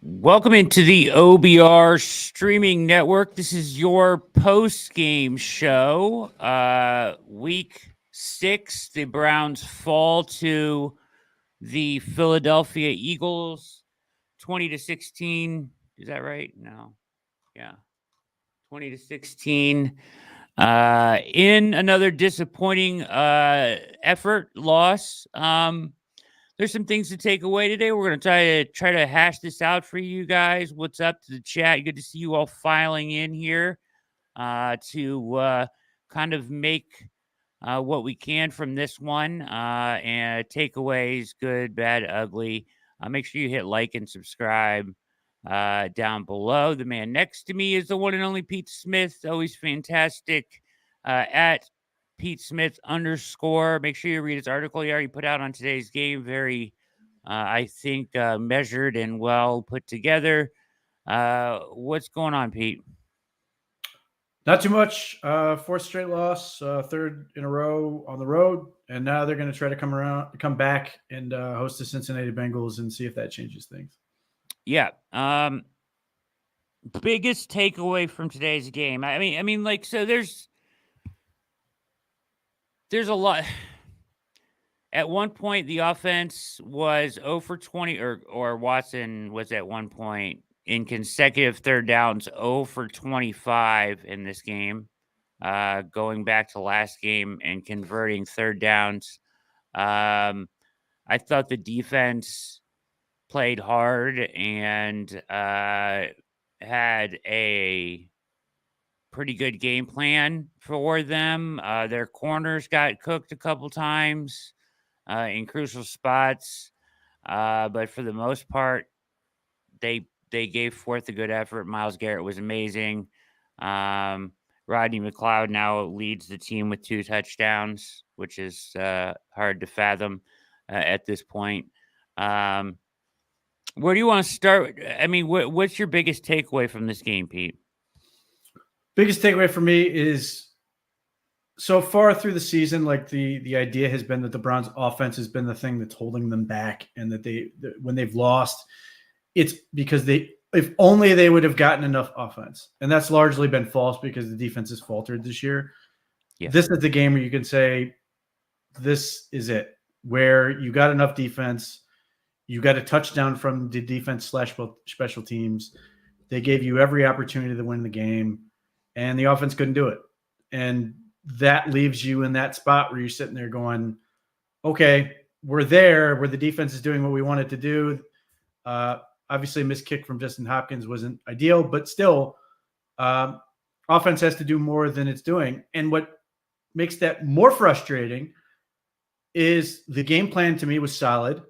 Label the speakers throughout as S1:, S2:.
S1: Welcome into the OBR streaming network. This is your post-game show. Week 6, the Browns fall to the Philadelphia Eagles 20-16. Is that right? No. Yeah. 20-16. In another disappointing loss. There's some things to take away today. We're going to try to hash this out for you guys. What's up to the chat? Good to see you all filing in here to kind of make what we can from this one. And takeaways, good, bad, ugly. Make sure you hit like and subscribe down below. The man next to me is the one and only Pete Smith. Always fantastic at Pete Smith _ Make sure you read his article he already put out on today's game. Very, I think, measured and well put together. What's going on, Pete?
S2: Not too much. 4th straight loss, 3rd in a row on the road, and now they're going to try to come back and host the Cincinnati Bengals and see if that changes things.
S1: Yeah. Biggest takeaway from today's game. I mean, like, so there's a lot. At one point, the offense was 0 for 20, or Watson was at one point in consecutive third downs, 0 for 25 in this game, going back to last game and converting third downs. I thought the defense played hard and had a pretty good game plan for them. Their corners got cooked a couple times in crucial spots, but for the most part, they gave forth a good effort. Myles Garrett was amazing. Um, Rodney McLeod now leads the team with 2 touchdowns, which is hard to fathom at this point. Where do you want to start? I mean, what's your biggest takeaway from this game, Pete?
S2: Biggest takeaway for me is so far through the season, like the idea has been that the Browns offense has been the thing that's holding them back, and that when they've lost, it's because if only they would have gotten enough offense. And that's largely been false because the defense has faltered this year.
S1: Yeah.
S2: This is the game where you can say, this is it, where you got enough defense. You got a touchdown from the defense / special teams. They gave you every opportunity to win the game, and the offense couldn't do it. And that leaves you in that spot where you're sitting there going, okay, we're there where the defense is doing what we want it to do. Obviously, a missed kick from Justin Hopkins wasn't ideal, but still, offense has to do more than it's doing. And what makes that more frustrating is the game plan to me was solid.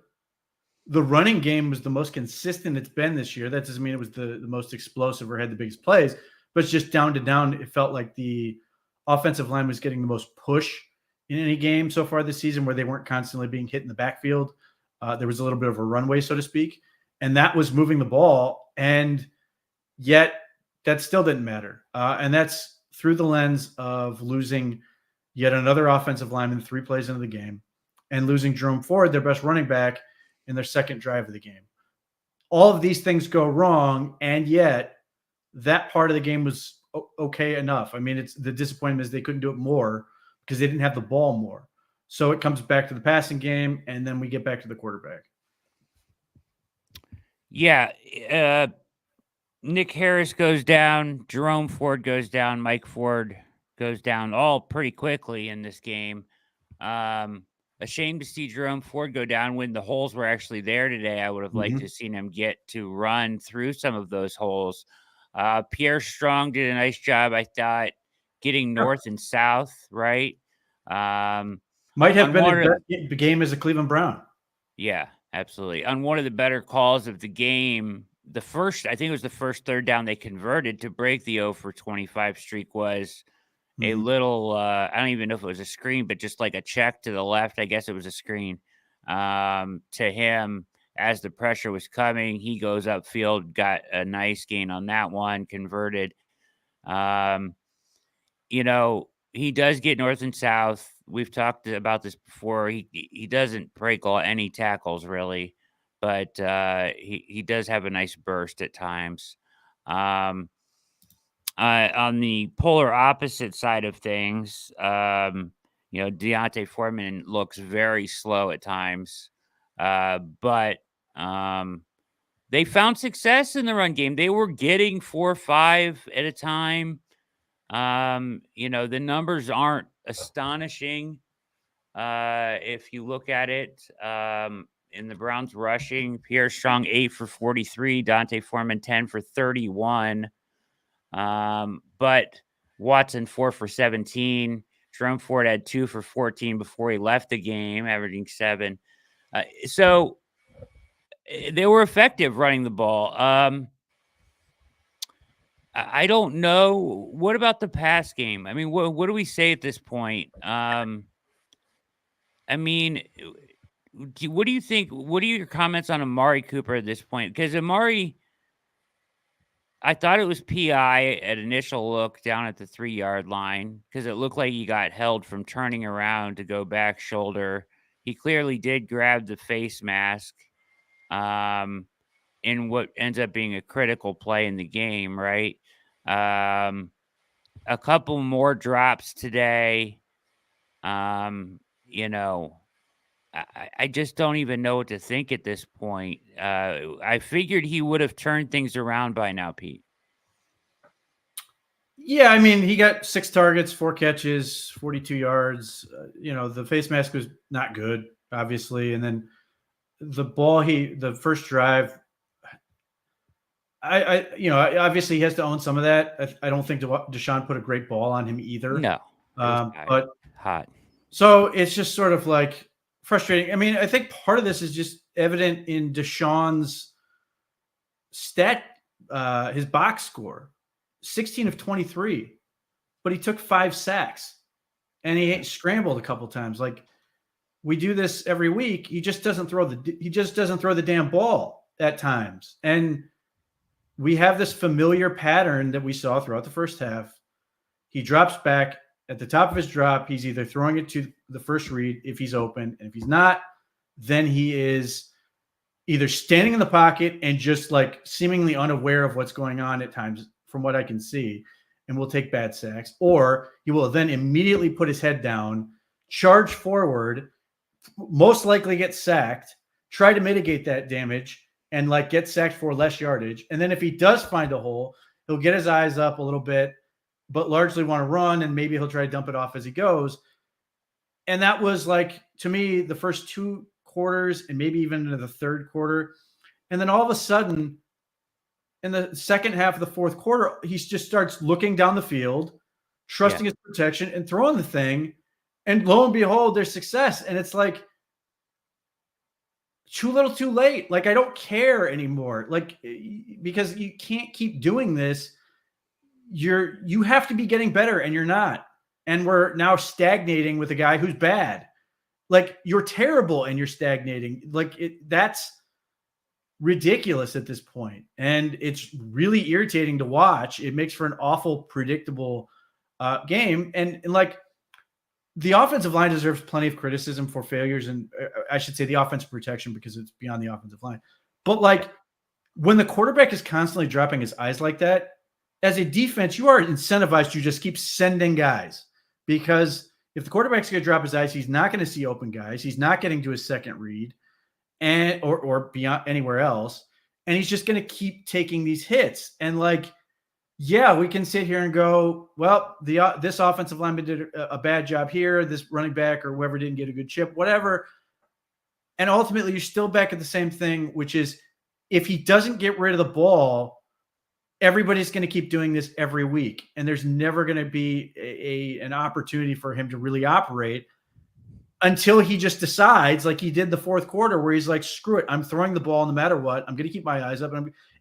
S2: The running game was the most consistent it's been this year. That doesn't mean it was the most explosive or had the biggest plays, but it's just down to down. It felt like the offensive line was getting the most push in any game so far this season, where they weren't constantly being hit in the backfield. There was a little bit of a runway, so to speak, and that was moving the ball. And yet that still didn't matter. And that's through the lens of losing yet another offensive lineman 3 plays into the game, and losing Jerome Ford, their best running back, in their second drive of the game. All of these things go wrong, and yet that part of the game was okay enough. I mean, it's the disappointment is they couldn't do it more because they didn't have the ball more. So it comes back to the passing game, and then we get back to the quarterback.
S1: Yeah. Nick Harris goes down. Jerome Ford goes down. Mike Ford goes down, all pretty quickly in this game. A shame to see Jerome Ford go down when the holes were actually there today. I would have liked to have seen him get to run through some of those holes. Pierre Strong did a nice job, I thought, getting north and south, right?
S2: Might have been his best game as a Cleveland Brown.
S1: Yeah, absolutely. On one of the better calls of the game, I think it was the first third down they converted to break the 0 for 25 streak was a little, I don't even know if it was a screen, but just like a check to the left. I guess it was a screen to him as the pressure was coming. He goes upfield, got a nice gain on that one, converted. He does get north and south. We've talked about this before. He doesn't break any tackles really, but he does have a nice burst at times. On the polar opposite side of things, Deontay Foreman looks very slow at times, but they found success in the run game. They were getting 4 or 5 at a time. The numbers aren't astonishing if you look at it. In the Browns rushing, Pierre Strong 8 for 43, Dante Foreman 10 for 31. But Watson 4 for 17. Jerome Ford had 2 for 14 before he left the game, averaging 7. So they were effective running the ball. I don't know. What about the pass game? I mean, what do we say at this point? I mean, what do you think? What are your comments on Amari Cooper at this point? Because Amari, I thought it was PI at initial look down at the 3-yard line because it looked like he got held from turning around to go back shoulder. He clearly did grab the face mask in what ends up being a critical play in the game, right? A couple more drops today. I just don't even know what to think at this point. I figured he would have turned things around by now, Pete.
S2: Yeah, I mean, he got 6 targets, 4 catches, 42 yards. The face mask was not good, obviously, and then the first drive, obviously he has to own some of that. I don't think Deshaun put a great ball on him either.
S1: No, it was
S2: But
S1: hot.
S2: so it's just sort of like frustrating. I mean, I think part of this is just evident in Deshaun's his box score, 16 of 23, but he took 5 sacks and he scrambled a couple times. Like, we do this every week. He just doesn't throw the damn ball at times. And we have this familiar pattern that we saw throughout the first half. He drops back at the top of his drop. He's either throwing it to the first read if he's open, and if he's not, then he is either standing in the pocket and just like seemingly unaware of what's going on at times, from what I can see, and will take bad sacks, or he will then immediately put his head down, charge forward, most likely get sacked, try to mitigate that damage, and like get sacked for less yardage. And then if he does find a hole, he'll get his eyes up a little bit, but largely want to run, and maybe he'll try to dump it off as he goes. And that was, like, to me, the first 2 quarters and maybe even into the third quarter. And then all of a sudden, in the second half of the fourth quarter, he just starts looking down the field, trusting his protection and throwing the thing. And lo and behold, there's success. And it's like, too little, too late. Like, I don't care anymore. Like, because you can't keep doing this. You have to be getting better, and you're not. And we're now stagnating with a guy who's bad. Like, you're terrible and you're stagnating. Like, that's ridiculous at this point. And it's really irritating to watch. It makes for an awful, predictable game. And like, the offensive line deserves plenty of criticism for failures, and I should say the offensive protection, because it's beyond the offensive line. But like, when the quarterback is constantly dropping his eyes like that, as a defense, you are incentivized to just keep sending guys, because if the quarterback's going to drop his eyes, he's not going to see open guys. He's not getting to his second read or beyond anywhere else. And he's just going to keep taking these hits. And like, yeah, we can sit here and go, well, this offensive lineman did a bad job here. This running back or whoever didn't get a good chip, whatever. And ultimately, you're still back at the same thing, which is, if he doesn't get rid of the ball, everybody's going to keep doing this every week. And there's never going to be an opportunity for him to really operate until he just decides, like he did the fourth quarter, where he's like, screw it, I'm throwing the ball no matter what. I'm going to keep my eyes up.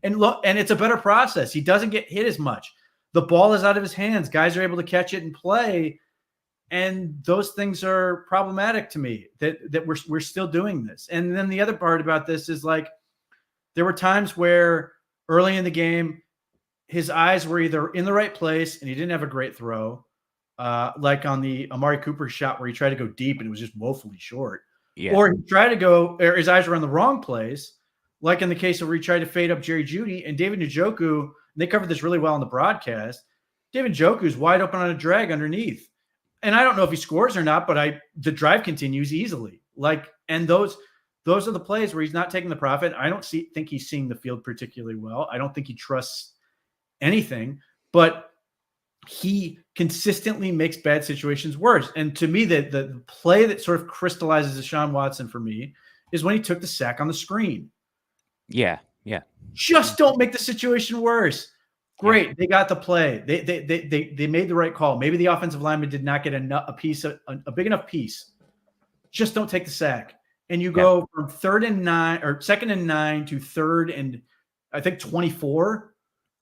S2: And look, and it's a better process. He doesn't get hit as much. The ball is out of his hands. Guys are able to catch it and play. And those things are problematic to me, that we're still doing this. And then the other part about this is, like, there were times where early in the game, his eyes were either in the right place and he didn't have a great throw, like on the Amari Cooper shot where he tried to go deep and it was just woefully short. Yeah. Or he tried to go, or his eyes were in the wrong place, like in the case of where he tried to fade up Jerry Jeudy and David Njoku. They covered this really well on the broadcast. David Njoku's wide open on a drag underneath. And I don't know if he scores or not, but the drive continues easily. Like, and those are the plays where he's not taking the profit. I don't think he's seeing the field particularly well. I don't think he trusts anything, but he consistently makes bad situations worse. And to me, the play that sort of crystallizes Deshaun Watson for me is when he took the sack on the screen.
S1: Yeah.
S2: Just don't make the situation worse. Great. Yeah. They got the play. They made the right call. Maybe the offensive lineman did not get a big enough piece. Just don't take the sack. And you go from 3rd and 9 or 2nd and 9 to 3rd and I think 24.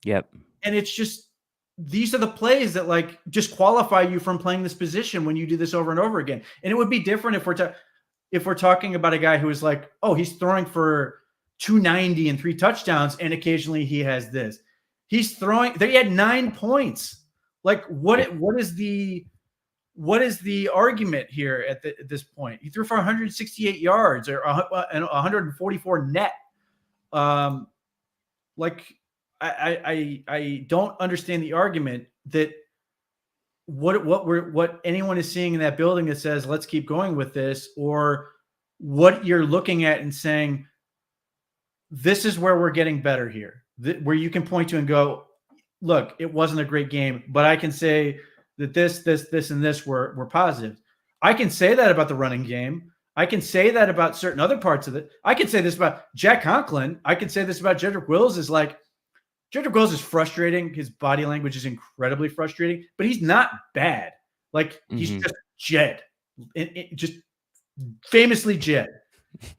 S1: Yep.
S2: And it's just, these are the plays that like just qualify you from playing this position when you do this over and over again. And it would be different if we're talking about a guy who is like, oh, he's throwing for 290 and 3 touchdowns, and occasionally he has this. He's throwing. He had 9 points. Like, what is the argument here at this point? He threw for 168 yards or 144 net. Like, I don't understand the argument that what anyone is seeing in that building that says let's keep going with this, or what you're looking at and saying, this is where we're getting better here, where you can point to and go, look, it wasn't a great game, but I can say that this, and this were positive. I can say that about the running game. I can say that about certain other parts of it. I can say this about Jack Conklin. I can say this about Jedrick Wills. Is like, Jedrick Wills is frustrating. His body language is incredibly frustrating, but he's not bad. Like, he's just Jed. Just famously Jed.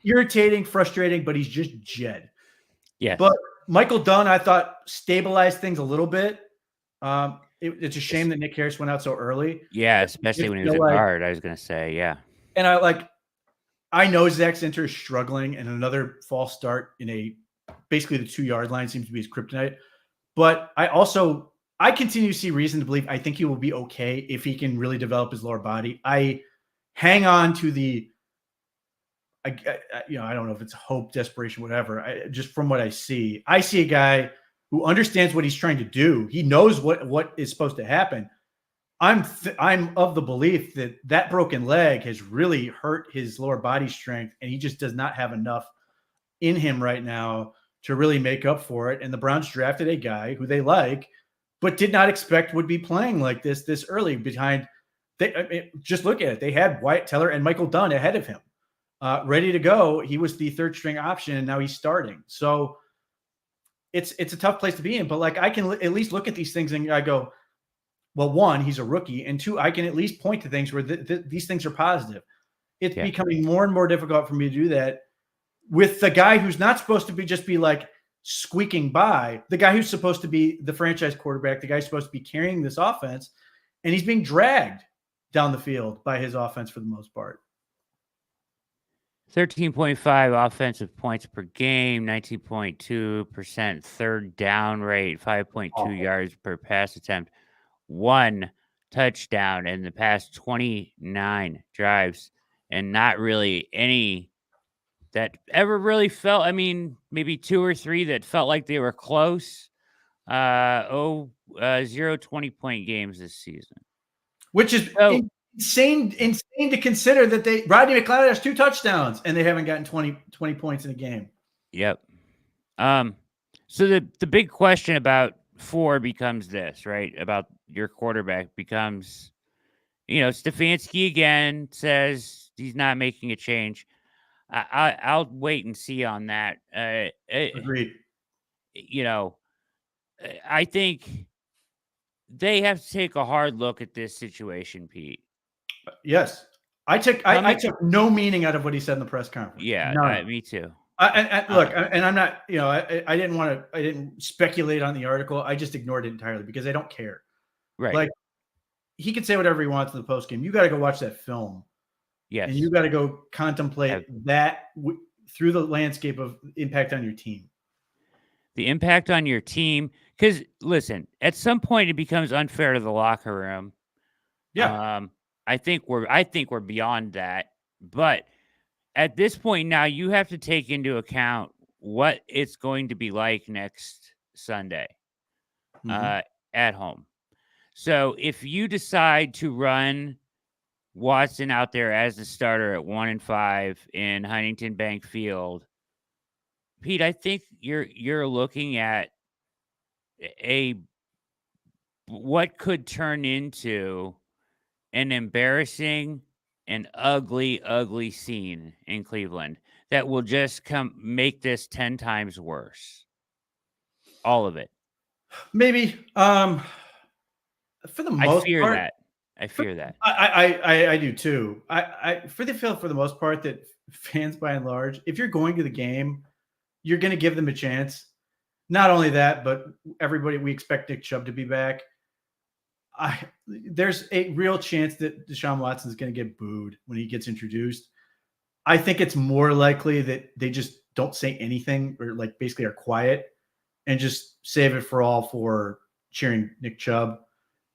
S2: Irritating, frustrating, but he's just Jed.
S1: Yes.
S2: But Michael Dunn, I thought, stabilized things a little bit. It's a shame that Nick Harris went out so early.
S1: Yeah, especially when he was a guard, I was going to say, yeah.
S2: And I know Zach Center is struggling, and another false start in basically the 2-yard line seems to be his kryptonite. But I continue to see reason to believe I think he will be okay if he can really develop his lower body. I hang on to I don't know if it's hope, desperation, whatever. Just from what I see a guy who understands what he's trying to do. He knows what is supposed to happen. I'm of the belief that broken leg has really hurt his lower body strength, and he just does not have enough in him right now to really make up for it. And the Browns drafted a guy who they like, but did not expect would be playing like this early behind. Just look at it. They had Wyatt Teller and Michael Dunn ahead of him, ready to go. He was the third string option, and now he's starting. So it's a tough place to be in. But like, I can at least look at these things and I go, well, one, he's a rookie, and two, I can at least point to things where these things are positive. It's becoming more and more difficult for me to do that with the guy who's not supposed to just be like squeaking by, the guy who's supposed to be the franchise quarterback, the guy who's supposed to be carrying this offense, and he's being dragged down the field by his offense for the most part.
S1: 13.5 offensive points per game, 19.2% third down rate, 5.2 yards per pass attempt, 1 touchdown in the past 29 drives, and not really any that ever really felt, I mean, maybe 2 or 3 that felt like they were close. 0 20-point games this season.
S2: Which is insane to consider that Rodney McLeod has 2 touchdowns and they haven't gotten 20 points in a game.
S1: Yep. So the big question about 4 becomes this, right? About your quarterback becomes, Stefanski again says he's not making a change. I'll wait and see on that.
S2: Agreed.
S1: I think they have to take a hard look at this situation, Pete.
S2: Yes. I took no meaning out of what he said in the press conference.
S1: Yeah, me too.
S2: And I'm not, I didn't speculate on the article. I just ignored it entirely because I don't care.
S1: Right.
S2: Like, he can say whatever he wants in the post game. You got to go watch that film.
S1: Yes.
S2: And you got to go contemplate that through the landscape of impact on your team.
S1: The impact on your team. Because, listen, at some point it becomes unfair to the locker room.
S2: Yeah.
S1: I think we're beyond that. But at this point now, you have to take into account what it's going to be like next Sunday at home. So if you decide to run Watson out there as the starter at 1-5 in Huntington Bank Field, Pete, I think you're looking at what could turn into an embarrassing and ugly scene in Cleveland that will just make this 10 times worse. All of it.
S2: Maybe. For the most part,
S1: I fear that.
S2: I do too. I feel for the most part that fans, by and large, if you're going to the game, you're going to give them a chance. Not only that, but we expect Nick Chubb to be back. There's a real chance that Deshaun Watson is going to get booed when he gets introduced. I think it's more likely that they just don't say anything or like basically are quiet and just save it for cheering Nick Chubb,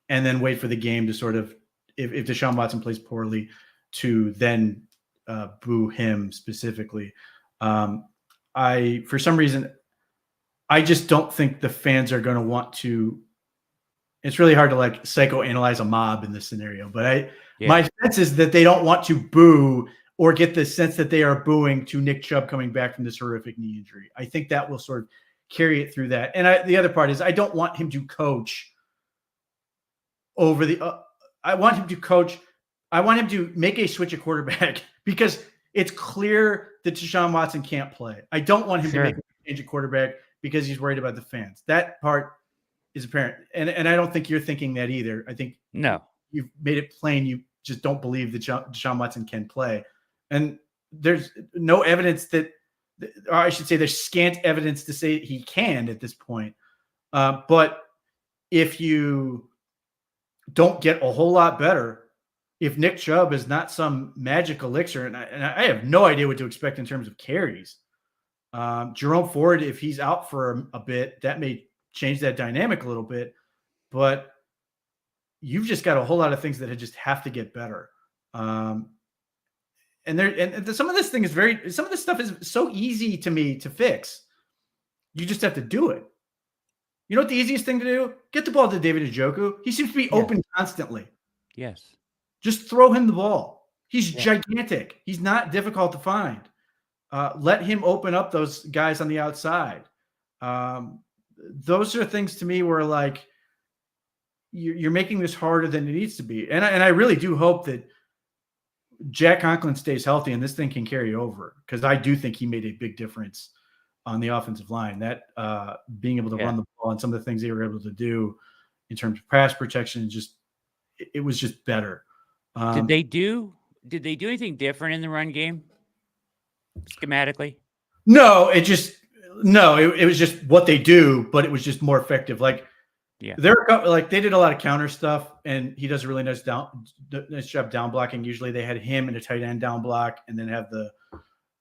S2: and then wait for the game to sort of, if Deshaun Watson plays poorly, to then boo him specifically. For some reason, I just don't think the fans are going to want to. It's really hard to psychoanalyze a mob in this scenario, but my sense is that they don't want to boo or get the sense that they are booing to Nick Chubb coming back from this horrific knee injury. I think that will sort of carry it through that. And the other part is I don't want him to coach over the I want him to coach. I want him to make a switch at quarterback because it's clear that Deshaun Watson can't play. I don't want him to make a change at quarterback because he's worried about the fans. That part is apparent. And I don't think you're thinking that either. I think you've made it plain you just don't believe that Deshaun Watson can play. And there's no evidence that, or I should say there's scant evidence to say he can at this point. But if you don't get a whole lot better, if Nick Chubb is not some magic elixir, and I have no idea what to expect in terms of carries. Jerome Ford, if he's out for a bit, that may change that dynamic a little bit. But you've just got a whole lot of things that just have to get better. And some of this stuff is so easy to me to fix. You just have to do it. You know what the easiest thing to do? Get the ball to David Njoku. He seems to be open constantly.
S1: Yes.
S2: Just throw him the ball. He's gigantic. He's not difficult to find. Let him open up those guys on the outside. Those are things to me where like you're making this harder than it needs to be. And I really do hope that Jack Conklin stays healthy and this thing can carry over, because I do think he made a big difference on the offensive line. That being able to run the ball and some of the things they were able to do in terms of pass protection, it was just better. Did
S1: they do anything different in the run game schematically?
S2: No, it was just what they do, but it was just more effective. Like they did a lot of counter stuff, and he does a really nice job down blocking. Usually they had him and a tight end down block, and then have the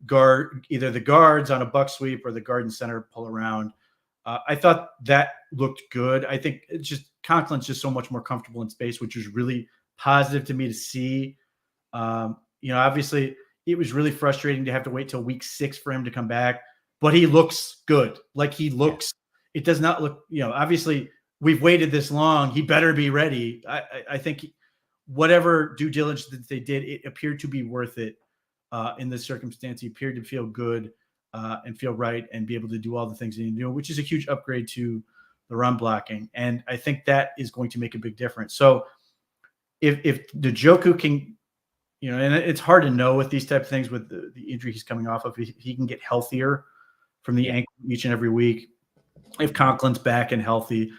S2: guard, either the guards on a buck sweep or the guard and center pull around. I thought that looked good. I think it's just Conklin's just so much more comfortable in space, which was really positive to me to see. Obviously it was really frustrating to have to wait till week 6 for him to come back, but he looks good. Like he looks, it does not look, obviously we've waited this long. He better be ready. I think whatever due diligence that they did, it appeared to be worth it in this circumstance. He appeared to feel good and feel right and be able to do all the things that he do, which is a huge upgrade to the run blocking. And I think that is going to make a big difference. So if the Njoku can, and it's hard to know with these type of things with the injury he's coming off of, he can get healthier from the ankle each and every week. If Conklin's back and healthy,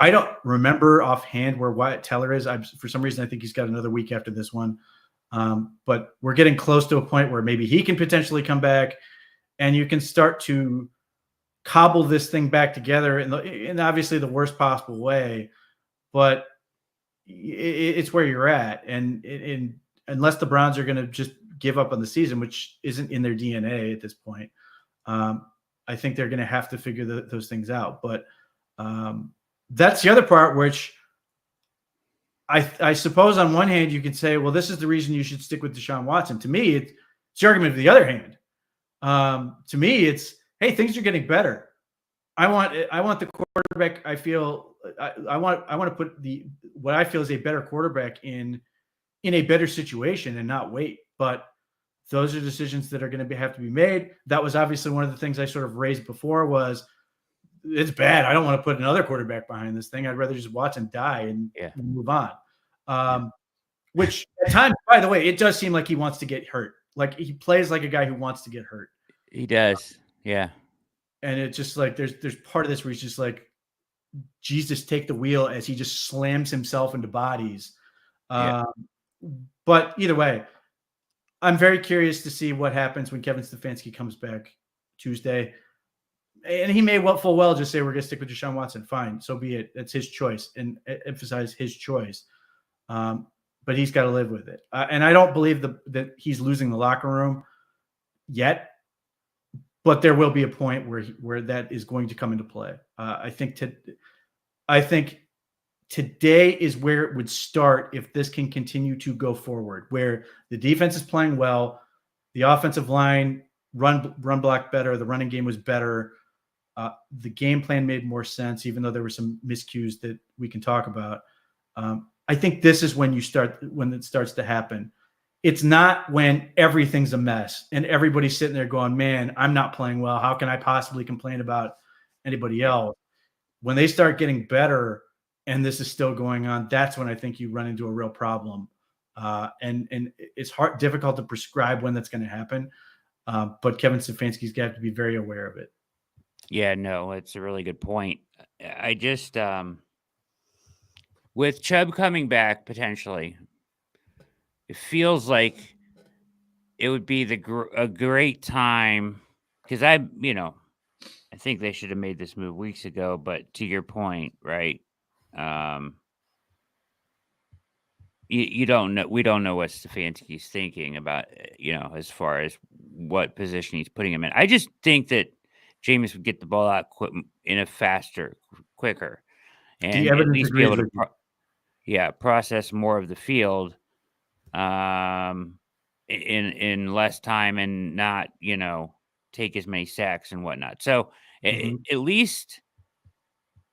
S2: I don't remember offhand where Wyatt Teller is. For some reason, I think he's got another week after this one. But we're getting close to a point where maybe he can potentially come back and you can start to cobble this thing back together in obviously the worst possible way. But it's where you're at. And unless the Browns are going to just give up on the season, which isn't in their DNA at this point, I think they're going to have to figure those things out. But that's the other part, which I suppose on one hand you could say, well, this is the reason you should stick with Deshaun Watson. To me, it's the argument of the other hand. To me, it's, hey, things are getting better. I want the quarterback. I feel I want to put what I feel is a better quarterback in a better situation and not wait. But those are decisions that are going to have to be made. That was obviously one of the things I sort of raised before was, it's bad. I don't want to put another quarterback behind this thing. I'd rather just watch him die and move on. Which at times, by the way, it does seem like he wants to get hurt. Like he plays like a guy who wants to get hurt.
S1: He does. Yeah.
S2: And it's just like, there's part of this where he's just like, Jesus, take the wheel, as he just slams himself into bodies. But either way, I'm very curious to see what happens when Kevin Stefanski comes back Tuesday. And he may full well just say, we're going to stick with Deshaun Watson. Fine. So be it. That's his choice, and emphasize his choice. But he's got to live with it. And I don't believe that he's losing the locker room yet, but there will be a point where that is going to come into play. I think today is where it would start if this can continue to go forward, where the defense is playing well, the offensive line run block better, the running game was better. The game plan made more sense, even though there were some miscues that we can talk about. I think this is when it starts to happen. It's not when everything's a mess and everybody's sitting there going, man, I'm not playing well. How can I possibly complain about anybody else? When they start getting better and this is still going on, that's when I think you run into a real problem. And it's difficult to prescribe when that's going to happen. But Kevin Stefanski's got to be very aware of it.
S1: Yeah, no, it's a really good point. I just, with Chubb coming back potentially, it feels like it would be a great time because I think they should have made this move weeks ago. But to your point, right? You don't know. We don't know what Stefanski's thinking about, as far as what position he's putting him in. I just think that Jameis would get the ball out in a quicker, and
S2: The
S1: at
S2: evidence
S1: least be
S2: agrees
S1: able
S2: with
S1: to, process more of the field, in less time and not, take as many sacks and whatnot. So at least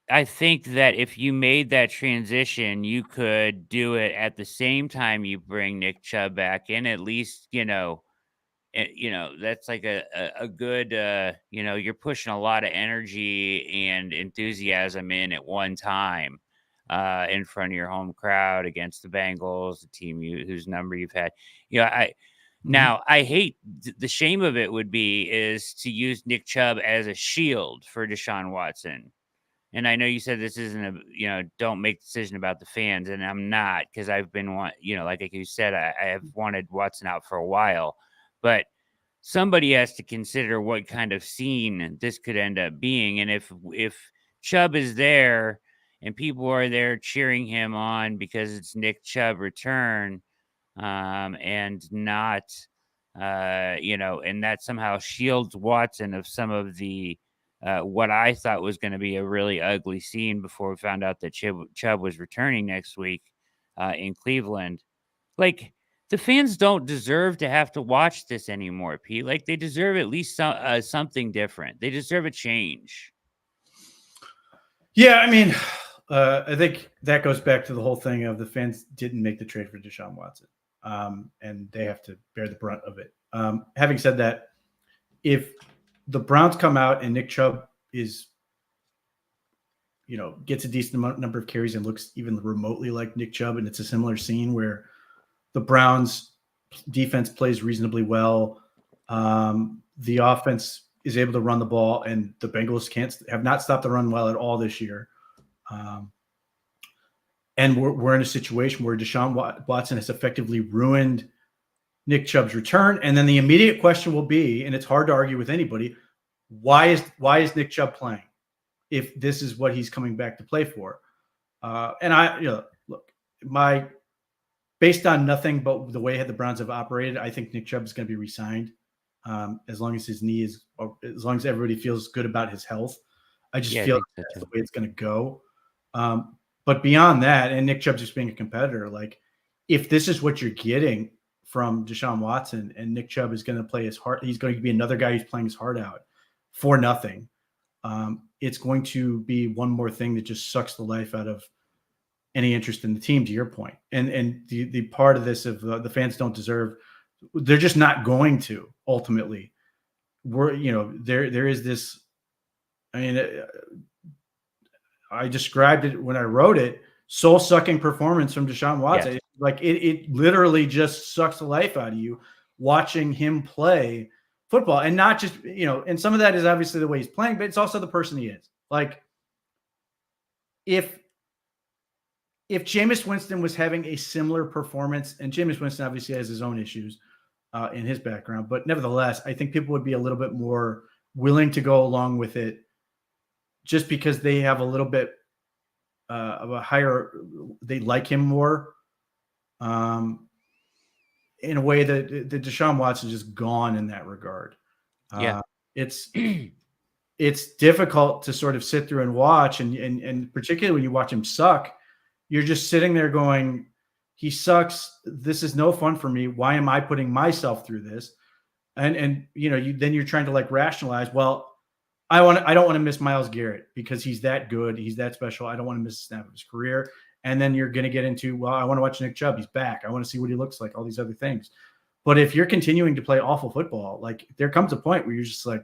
S1: I think that if you made that transition, you could do it at the same time you bring Nick Chubb back in. At least, that's like a good, you're pushing a lot of energy and enthusiasm in at one time, in front of your home crowd against the Bengals, the team whose number you've had. Now I hate the shame of it would be is to use Nick Chubb as a shield for Deshaun Watson. And I know you said this isn't don't make the decision about the fans, and I'm not, because I've been like you said, I have wanted Watson out for a while, but somebody has to consider what kind of scene this could end up being. And if Chubb is there and people are there cheering him on because it's Nick Chubb return, and not, and that somehow shields Watson of some of the what I thought was going to be a really ugly scene before we found out that Chubb was returning next week, in Cleveland. Like, the fans don't deserve to have to watch this anymore, Pete. Like, they deserve at least something different. They deserve a change.
S2: Yeah, I mean, I think that goes back to the whole thing of the fans didn't make the trade for Deshaun Watson, and they have to bear the brunt of it. Having said that, if the Browns come out and Nick Chubb is, gets a decent number of carries and looks even remotely like Nick Chubb, and it's a similar scene where the Browns defense plays reasonably well, the offense is able to run the ball, and the Bengals have not stopped the run well at all this year. And we're in a situation where Deshaun Watson has effectively ruined Nick Chubb's return. And then the immediate question will be, and it's hard to argue with anybody, why is Nick Chubb playing if this is what he's coming back to play for? And look, based on nothing but the way the Browns have operated, I think Nick Chubb is going to be re-signed, as long as as long as everybody feels good about his health. I just feel that's the way it's going to go. But beyond that, and Nick Chubb just being a competitor, like, if this is what you're getting from Deshaun Watson and Nick Chubb is going to play his heart, he's going to be another guy who's playing his heart out for nothing. It's going to be one more thing that just sucks the life out of any interest in the team, to your point. And the part of this of the fans don't deserve, they're just not going to ultimately. There is this, I mean, I described it when I wrote it, soul-sucking performance from Deshaun Watson. Yes. Like, it literally just sucks the life out of you watching him play football. And not just, and some of that is obviously the way he's playing, but it's also the person he is. Like, if Jameis Winston was having a similar performance, and Jameis Winston obviously has his own issues in his background, but nevertheless, I think people would be a little bit more willing to go along with it, just because they have a little bit of a higher, they like him more, in a way that Deshaun Watson is just gone in that regard. It's difficult to sort of sit through and watch, and particularly when you watch him suck, you're just sitting there going, he sucks. This is no fun for me. Why am I putting myself through this? And then you're trying to, like, rationalize, well, I don't want to miss Myles Garrett because he's that good. He's that special. I don't want to miss a snap of his career. And then you're going to get into, well, I want to watch Nick Chubb. He's back. I want to see what he looks like, all these other things. But if you're continuing to play awful football, like there comes a point where you're just like,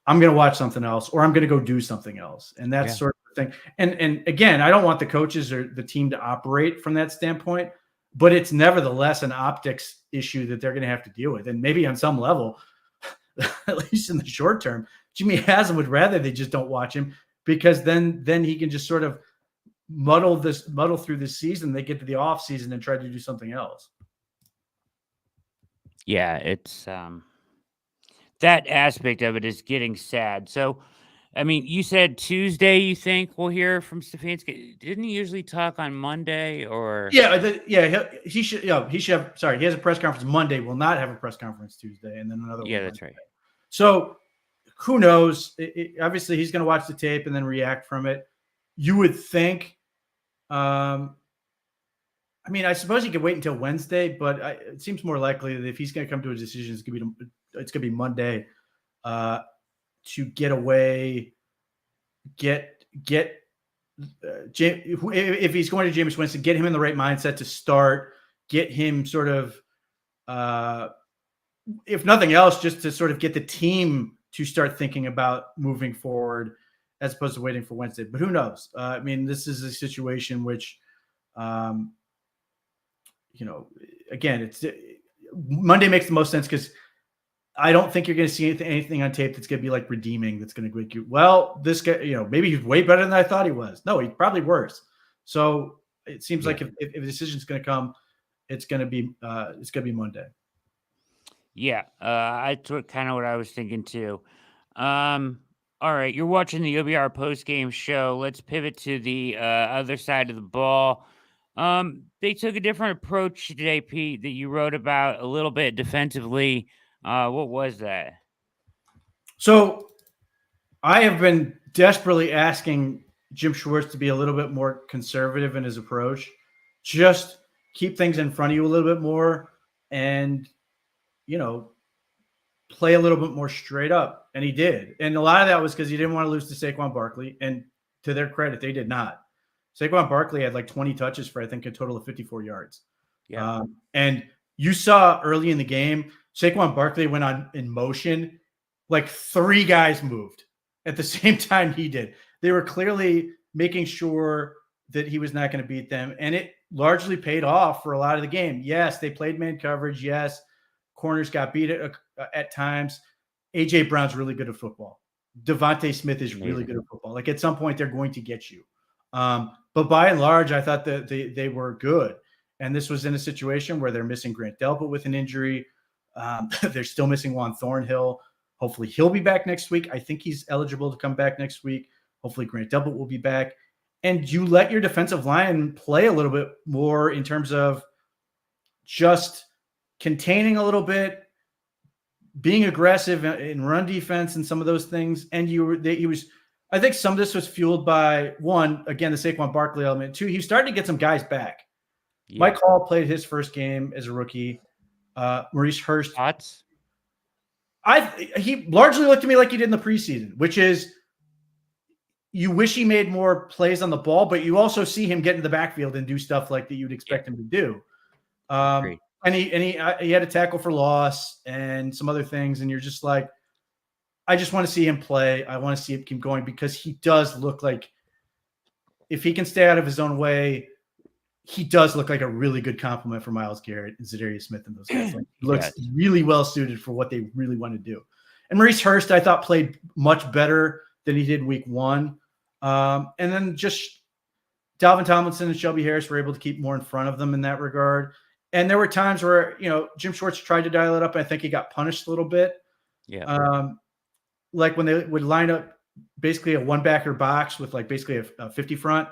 S2: I'm going to watch something else, or I'm going to go do something else. And that's sort of the thing. And again, I don't want the coaches or the team to operate from that standpoint, but it's nevertheless an optics issue that they're going to have to deal with. And maybe on some level, at least in the short term, Jimmy Haslam would rather they just don't watch him, because then he can just sort of muddle through this season. They get to the off season and try to do something else.
S1: Yeah, it's that aspect of it is getting sad. So, I mean, you said Tuesday you think we'll hear from Stefanski. Didn't he usually talk on Monday or?
S2: Yeah, he should. Yeah, he should have. Sorry, he has a press conference Monday. Will not have a press conference Tuesday, and then another.
S1: Yeah,
S2: one
S1: that's
S2: Wednesday.
S1: right.
S2: So, who knows? Obviously, he's going to watch the tape and then react from it. You would think. I mean, I suppose he could wait until Wednesday, but it seems more likely that if he's going to come to a decision, it's going to be Monday. To get away, if he's going to Jameis Winston, get him in the right mindset to start, get him sort of, if nothing else, just to sort of get the team to start thinking about moving forward as opposed to waiting for Wednesday. But who knows? I mean, this is a situation which, again, Monday makes the most sense because I don't think you're going to see anything on tape that's going to be like redeeming. That's going to make you, well, this guy, maybe he's way better than I thought he was. No, he's probably worse. So it seems like if a decision is going to come, it's going to be Monday.
S1: Yeah, that's kind of what I was thinking too. All right, you're watching the OBR postgame show. Let's pivot to the other side of the ball. They took a different approach today, Pete, that you wrote about a little bit defensively. What was that?
S2: So I have been desperately asking Jim Schwartz to be a little bit more conservative in his approach. Just keep things in front of you a little bit more and, play a little bit more straight up. And he did. And a lot of that was because he didn't want to lose to Saquon Barkley. And to their credit, they did not. Saquon Barkley had like 20 touches for, I think, a total of 54 yards.
S1: Yeah.
S2: And you saw early in the game, Saquon Barkley went on in motion. Like 3 guys moved at the same time he did. They were clearly making sure that he was not going to beat them. And it largely paid off for a lot of the game. Yes, they played man coverage. Yes, corners got beat at times. A.J. Brown's really good at football. Devontae Smith is really good at football. Like at some point, they're going to get you. But by and large, I thought that they were good. And this was in a situation where they're missing Grant Delpit with an injury. They're still missing Juan Thornhill. Hopefully he'll be back next week. I think he's eligible to come back next week. Hopefully Grant Delpit will be back. And you let your defensive line play a little bit more in terms of just containing a little bit, being aggressive in run defense and some of those things. And I think some of this was fueled by, one, again, the Saquon Barkley element. 2, he started to get some guys back. Yeah. Mike Hall played his first game as a rookie. Maurice Hurst.
S1: Thoughts?
S2: He largely looked to me like he did in the preseason, which is you wish he made more plays on the ball, but you also see him get in the backfield and do stuff like that you'd expect him to do. And he had a tackle for loss and some other things, and you're just like, I just want to see him play. I want to see him keep going because he does look like, if he can stay out of his own way, he does look like a really good compliment for Myles Garrett and Zadarius Smith and those guys. Like, he looks really well suited for what they really want to do. And Maurice Hurst, I thought, played much better than he did week 1. And then just Dalvin Tomlinson and Shelby Harris were able to keep more in front of them in that regard. And there were times where, Jim Schwartz tried to dial it up, and I think he got punished a little bit.
S1: Yeah.
S2: Like when they would line up basically a one-backer box with like basically a 50 front,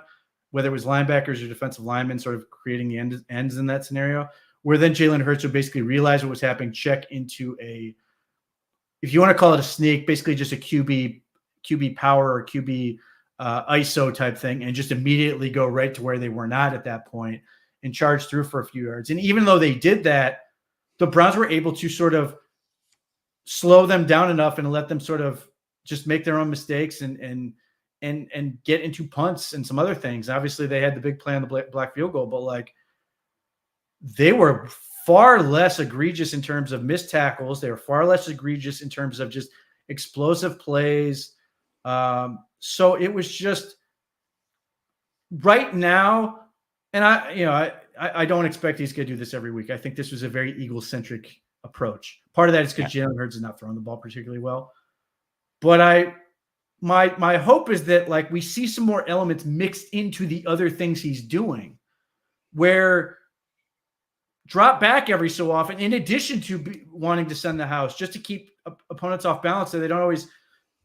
S2: whether it was linebackers or defensive linemen sort of creating the ends in that scenario, where then Jalen Hurts would basically realize what was happening, check into if you want to call it a sneak, basically just a QB power or QB ISO type thing, and just immediately go right to where they were not at that point and charge through for a few yards. And even though they did that, the Browns were able to sort of slow them down enough and let them sort of just make their own mistakes and and get into punts and some other things. Obviously, they had the big play on the black field goal, but like they were far less egregious in terms of missed tackles. They were far less egregious in terms of just explosive plays. So it was just right now, and I don't expect he's going to do this every week. I think this was a very Eagle-centric approach. Part of that is because Jalen Hurts is not throwing the ball particularly well. But my hope is that like we see some more elements mixed into the other things he's doing, where drop back every so often, in addition to wanting to send the house, just to keep opponents off balance so they don't always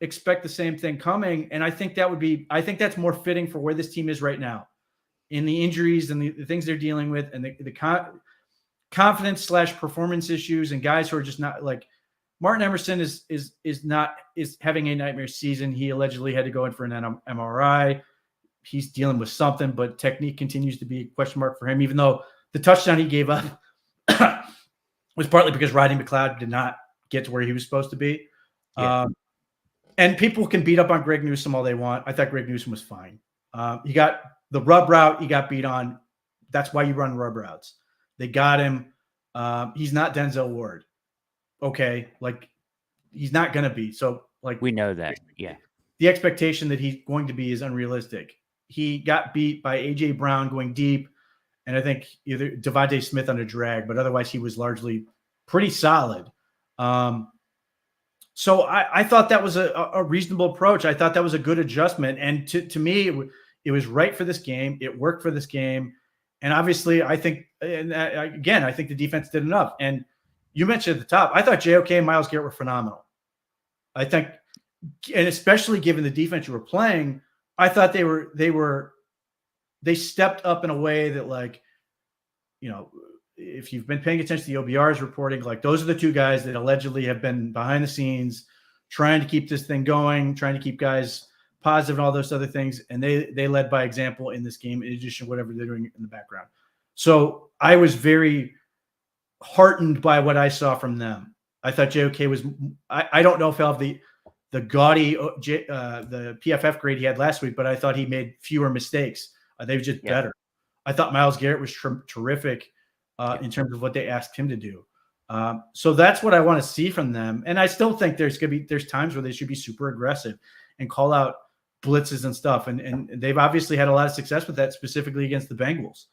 S2: expect the same thing coming. And I think that's more fitting for where this team is right now in the injuries and the things they're dealing with and the confidence / performance issues and guys who are just not like Martin Emerson is having a nightmare season. He allegedly had to go in for an MRI. He's dealing with something, but technique continues to be a question mark for him, even though the touchdown he gave up was partly because Rodney McLeod did not get to where he was supposed to be. Yeah. And people can beat up on Greg Newsome all they want. I thought Greg Newsome was fine. He got the rub route. He got beat on. That's why you run rub routes. They got him. He's not Denzel Ward. Okay. Like he's not going to be. So like
S1: we know that. Yeah.
S2: The expectation that he's going to be is unrealistic. He got beat by A.J. Brown going deep. And I think either Devontae Smith on a drag, but otherwise he was largely pretty solid. So I thought that was a reasonable approach. I thought that was a good adjustment. And to me, it was right for this game. It worked for this game. And obviously, I think the defense did enough. And you mentioned at the top, I thought JOK and Myles Garrett were phenomenal. I think, and especially given the defense you were playing, I thought they stepped up in a way that, like, you know, if you've been paying attention to the OBR's reporting, like those are the two guys that allegedly have been behind the scenes trying to keep this thing going, trying to keep guys positive and all those other things. And they led by example in this game, in addition to whatever they're doing in the background. So I was very heartened by what I saw from them. I thought JOK was, I don't know if I'll have the gaudy, the PFF grade he had last week, but I thought he made fewer mistakes. They were just better. I thought Myles Garrett was terrific in terms of what they asked him to do. So that's what I want to see from them. And I still think there's times where they should be super aggressive and call out blitzes and stuff. And they've obviously had a lot of success with that, specifically against the Bengals.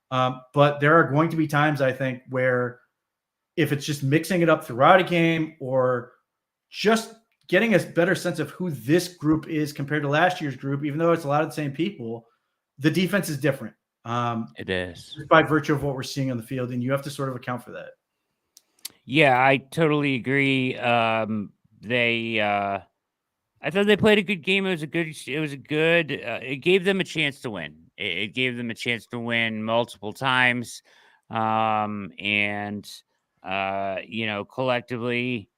S2: But there are going to be times, I think, where if it's just mixing it up throughout a game or just getting a better sense of who this group is compared to last year's group, even though it's a lot of the same people, the defense is different.
S1: It is
S2: by virtue of what we're seeing on the field, and you have to sort of account for that.
S1: Yeah, I totally agree. I thought they played a good game. It gave them a chance to win. It gave them a chance to win multiple times. Collectively,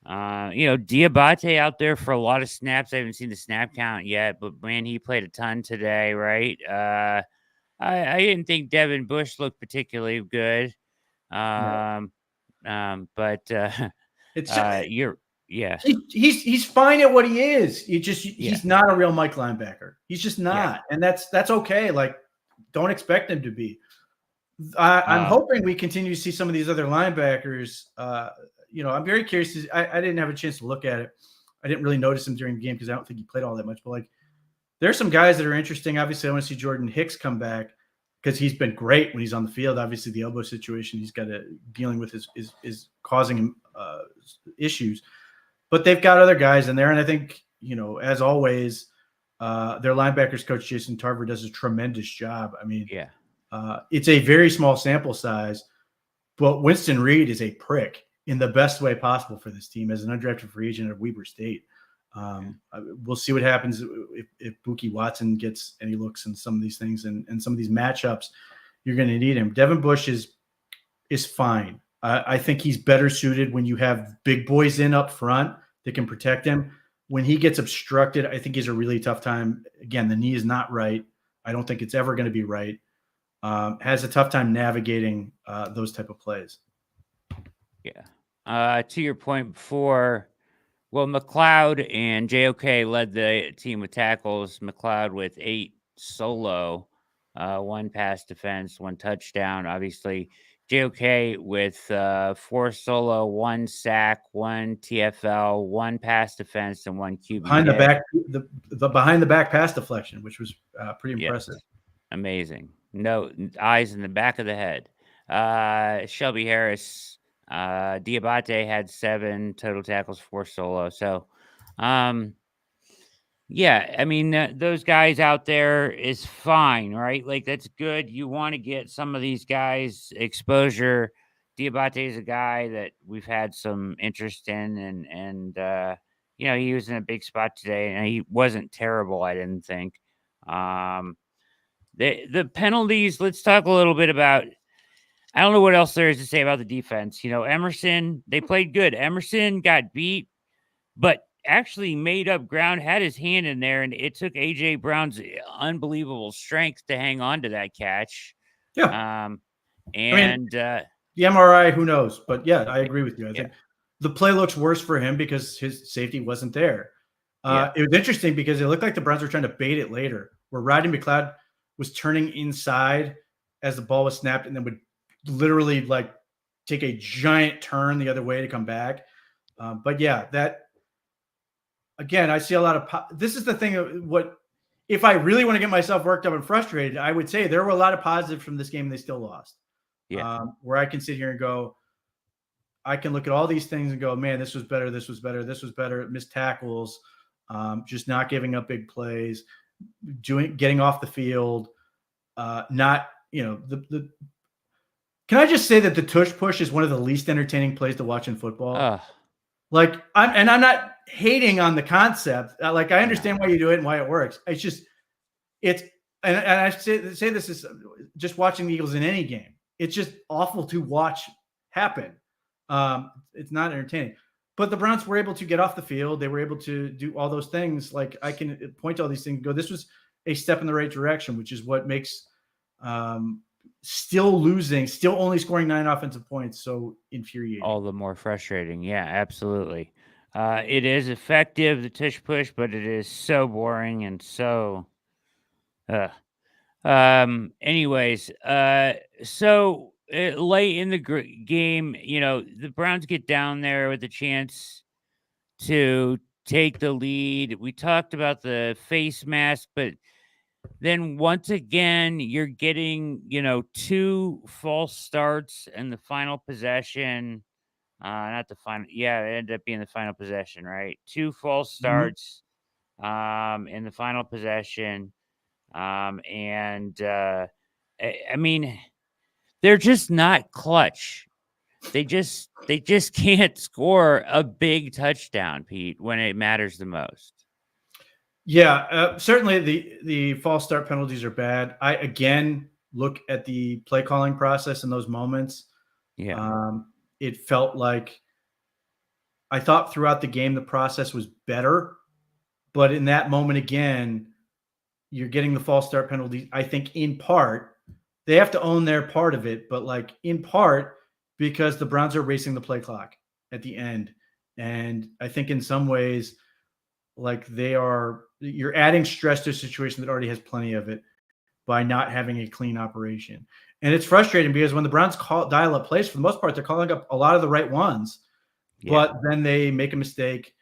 S1: Diabate out there for a lot of snaps. I haven't seen the snap count yet, but man, he played a ton today, right? I didn't think Devin Bush looked particularly good. He's
S2: fine at what he is. He's not a real Mike linebacker. He's just not. And that's okay. Like, don't expect him to be. I'm hoping we continue to see some of these other linebackers. I'm very curious. I didn't have a chance to look at it. I didn't really notice him during the game because I don't think he played all that much. But like, there's some guys that are interesting. Obviously, I want to see Jordan Hicks come back because he's been great when he's on the field. Obviously, the elbow situation he's got to dealing with is causing him issues. But they've got other guys in there, and I think as always, their linebackers coach Jason Tarver does a tremendous job. I mean, it's a very small sample size, but Winston Reed is a prick in the best way possible for this team as an undrafted free agent at Weber State. We'll see what happens if Buki Watson gets any looks in some of these things and some of these matchups. You're going to need him. Devin Bush is fine. I think he's better suited when you have big boys in up front that can protect him. When he gets obstructed, I think he's a really tough time. Again, the knee is not right. I don't think it's ever going to be right. Has a tough time navigating those type of plays.
S1: Yeah. To your point before, Well, McLeod and JOK led the team with tackles. McLeod with 8 solo, 1 pass defense, 1 touchdown. Obviously, JOK with 4 solo, 1 sack, 1 TFL, 1 pass defense, and 1 QB
S2: Behind the
S1: hit.
S2: back, the behind the back pass deflection, which was pretty impressive.
S1: Yes. Amazing. No eyes in the back of the head. Shelby Harris, Diabate had 7 total tackles, 4 solo. So, yeah, I mean, those guys out there is fine, right? Like, that's good. You want to get some of these guys exposure. Diabate is a guy that we've had some interest in, and he was in a big spot today, and he wasn't terrible, I didn't think. The penalties, let's talk a little bit about. I don't know what else there is to say about the defense. Emerson, they played good. Emerson got beat, but actually made up ground, had his hand in there, and it took AJ Brown's unbelievable strength to hang on to that catch.
S2: Yeah.
S1: And
S2: the MRI, who knows? But yeah, I agree with you. I think the play looks worse for him because his safety wasn't there. It was interesting because it looked like the Browns were trying to bait it later, where Rodney McLeod was turning inside as the ball was snapped and then would literally like take a giant turn the other way to come back. But yeah, that again, I see a lot of this is the thing. What if I really want to get myself worked up and frustrated? I would say there were a lot of positives from this game, and they still lost. Where I can sit here and go, I can look at all these things and go, man, this was better, this was better, this was better. Missed tackles, just not giving up big plays, getting off the field, not the. Can I just say that the tush push is one of the least entertaining plays to watch in football? Like I'm not hating on the concept. Like I understand why you do it and why it works. It's just and I say this is just watching the Eagles in any game. It's just awful to watch happen. It's not entertaining. But the Browns were able to get off the field. They were able to do all those things. Like I can point to all these things and go, this was a step in the right direction, which is what makes still only scoring 9 offensive points so infuriating.
S1: All the more frustrating. Yeah, absolutely. It is effective, the tush push, but it is so boring and so anyways, so late in the game, the Browns get down there with a chance to take the lead. We talked about the face mask, but then once again, you're getting, 2 false starts in the final possession. Not the final. Yeah, it ended up being the final possession, right? 2 false starts in the final possession. I mean, they're just not clutch. They just can't score a big touchdown, Pete, when it matters the most.
S2: Yeah, certainly the false start penalties are bad. I again look at the play calling process in those moments.
S1: Yeah.
S2: It felt like I thought throughout the game the process was better, but in that moment again, you're getting the false start penalty. I think in part they have to own their part of it, but like in part because the Browns are racing the play clock at the end, and I think in some ways, like you're adding stress to a situation that already has plenty of it by not having a clean operation. And it's frustrating because when the Browns dial up plays, for the most part, they're calling up a lot of the right ones, but then they make a mistake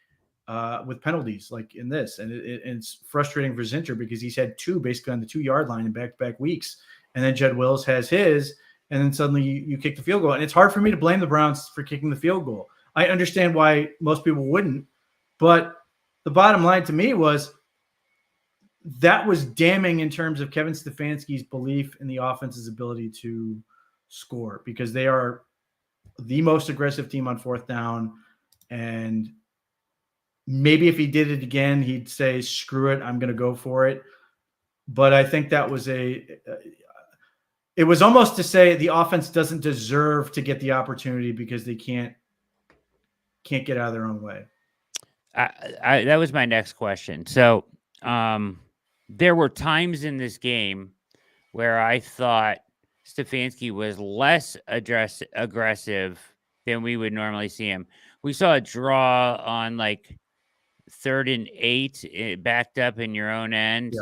S2: with penalties like in this. And it's frustrating for Zinter because he's had 2 basically on the 2-yard line in back-to-back weeks. And then Jed Wills has his, and then suddenly you kick the field goal. And it's hard for me to blame the Browns for kicking the field goal. I understand why most people wouldn't, but the bottom line to me was that was damning in terms of Kevin Stefanski's belief in the offense's ability to score, because they are the most aggressive team on 4th down. And maybe if he did it again, he'd say, screw it, I'm going to go for it. But I think that was it was almost to say the offense doesn't deserve to get the opportunity because they can't get out of their own way.
S1: That was my next question. So, there were times in this game where I thought Stefanski was less aggressive than we would normally see him. We saw a draw on like 3rd and 8, backed up in your own end.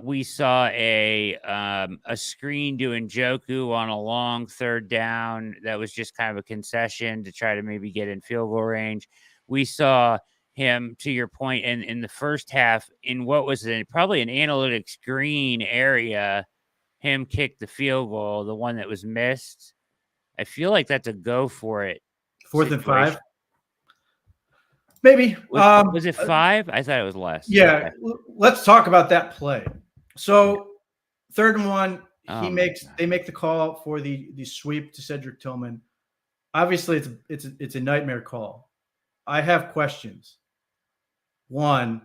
S1: We saw a screen to Njoku on a long 3rd down that was just kind of a concession to try to maybe get in field goal range. We saw him, to your point, in the first half, in what was probably an analytics green area, him kick the field goal, the one that was missed. I feel like that's a go for it
S2: 4th and 5.
S1: situation.
S2: Maybe.
S1: Was it 5? I thought it was less.
S2: Yeah. Okay. Let's talk about that play. So 3rd and 1, they make the call for the sweep to Cedric Tillman. Obviously, it's a nightmare call. I have questions. One,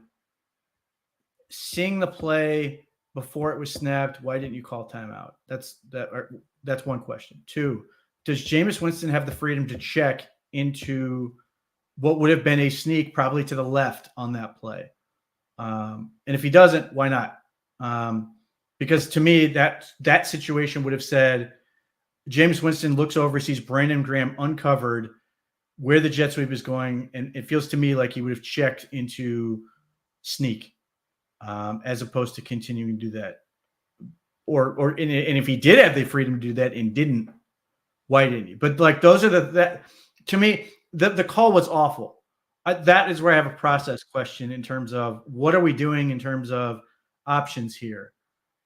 S2: seeing the play before it was snapped, why didn't you call timeout? That's one question. 2, does Jameis Winston have the freedom to check into what would have been a sneak probably to the left on that play? And if he doesn't, why not? Because to me, that situation would have said Jameis Winston looks over, sees Brandon Graham uncovered where the jet sweep is going, and it feels to me like he would have checked into sneak as opposed to continuing to do that. And if he did have the freedom to do that and didn't, why didn't he? But like those are to me, the call was awful. That is where I have a process question in terms of what are we doing in terms of options here?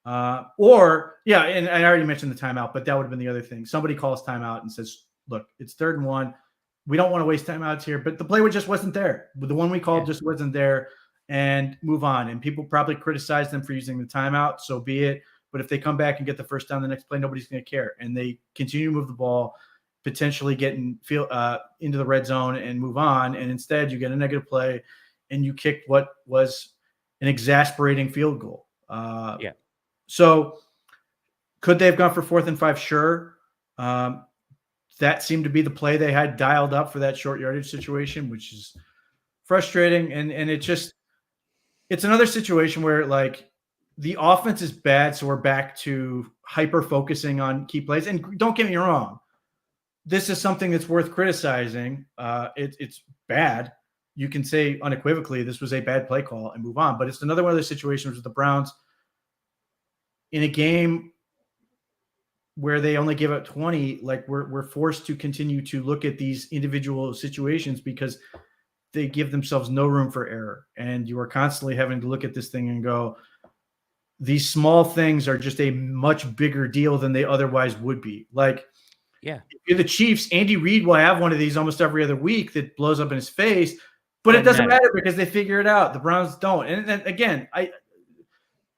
S2: And I already mentioned the timeout, but that would have been the other thing. Somebody calls timeout and says, look, it's 3rd and 1. We don't want to waste timeouts here, but the play just wasn't there. The one we called just wasn't there, and move on. And people probably criticize them for using the timeout, so be it. But if they come back and get the first down the next play, nobody's going to care. And they continue to move the ball, potentially getting into the red zone and move on. And instead you get a negative play and you kicked what was an exasperating field goal. So could they have gone for 4th and 5? Sure. That seemed to be the play they had dialed up for that short yardage situation, which is frustrating. And it's another situation where like the offense is bad. So we're back to hyper focusing on key plays. And don't get me wrong, this is something that's worth criticizing. It's bad. You can say unequivocally, this was a bad play call and move on. But it's another one of those situations with the Browns in a game where they only give up 20, like we're forced to continue to look at these individual situations because they give themselves no room for error. And you are constantly having to look at this thing and go, these small things are just a much bigger deal than they otherwise would be. Like, if you're the Chiefs, Andy Reid will have one of these almost every other week that blows up in his face, but it doesn't matter because they figure it out. The Browns don't. And again, I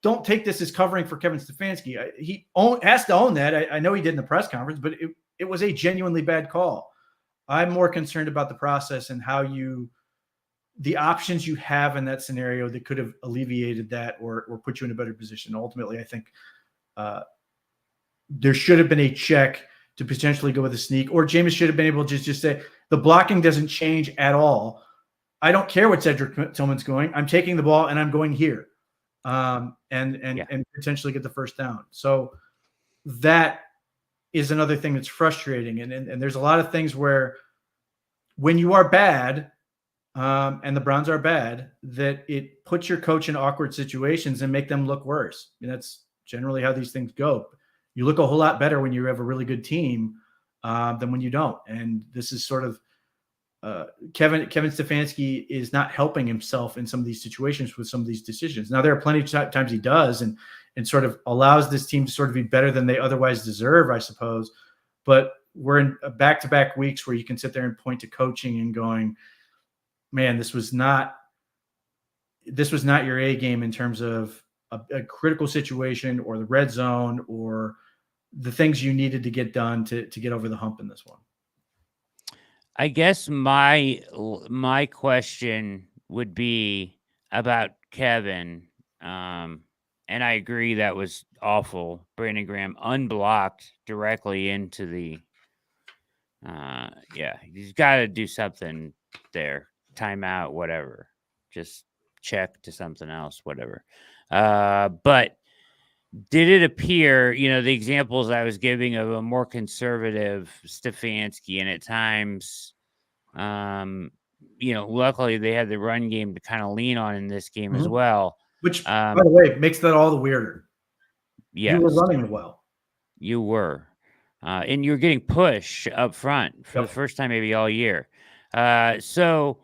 S2: don't take this as covering for Kevin Stefanski. He has to own that. I know he did in the press conference, but it was a genuinely bad call. I'm more concerned about the process and how the options you have in that scenario that could have alleviated that or put you in a better position. Ultimately, I think there should have been a check to potentially go with a sneak, or Jameis should have been able to just say, the blocking doesn't change at all. I don't care what Cedric Tillman's going. I'm taking the ball and I'm going here. And potentially get the first down. So that is another thing that's frustrating. And there's a lot of things where when you are bad, and the Browns are bad, that it puts your coach in awkward situations and make them look worse. And that's generally how these things go. You look a whole lot better when you have a really good team than when you don't. And this is sort of Kevin Stefanski is not helping himself in some of these situations with some of these decisions. Now, there are plenty of times he does and sort of allows this team to sort of be better than they otherwise deserve, I suppose. But we're in back-to-back weeks where you can sit there and point to coaching and going, man, this was not your A game in terms of a critical situation or the red zone or the things you needed to get done to get over the hump in this one.
S1: I guess my question would be about Kevin. And I agree that was awful. Brandon Graham unblocked directly into the he's got to do something there. Timeout, whatever. Just check to something else, whatever. But did it appear, the examples I was giving of a more conservative Stefanski and at times Luckily they had the run game to kind of lean on in this game as
S2: Mhm.
S1: well.
S2: Which, by the way, makes that all the weirder. You were
S1: Yes,
S2: running well.
S1: you were. And you're getting push up front for the
S2: Yep.
S1: first time maybe all year. So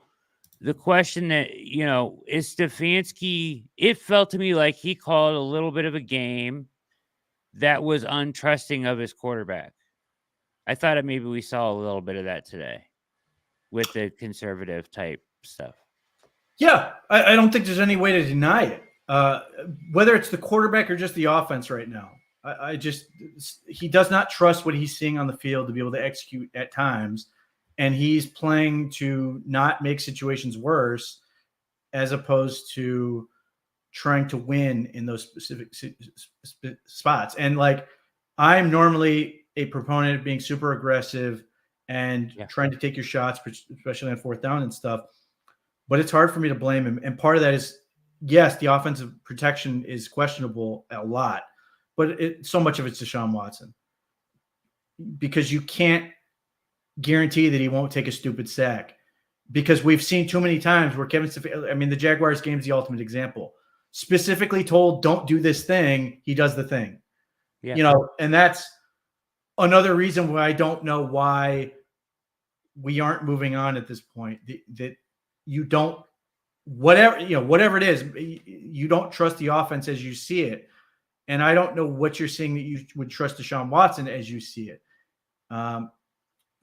S1: the question that, is Stefanski, it felt to me like he called a little bit of a game that was untrusting of his quarterback. I thought that maybe we saw a little bit of that today with the conservative type stuff.
S2: Yeah, I don't think there's any way to deny it. Whether it's the quarterback or just the offense right now, he does not trust what he's seeing on the field to be able to execute at times, and he's playing to not make situations worse, as opposed to trying to win in those specific spots. And like, I'm normally a proponent of being super aggressive and trying to take your shots, especially on fourth down and stuff. But it's hard for me to blame him. And part of that is, yes, the offensive protection is questionable a lot, but so much of it's Deshaun Watson, because you can't guarantee that he won't take a stupid sack, because we've seen too many times where the Jaguars game is the ultimate example. Specifically told, don't do this thing, he does the thing.
S1: Yeah.
S2: And that's another reason why I don't know why we aren't moving on at this point. That you don't, whatever it is, you don't trust the offense as you see it. And I don't know what you're saying that you would trust Deshaun Watson as you see it.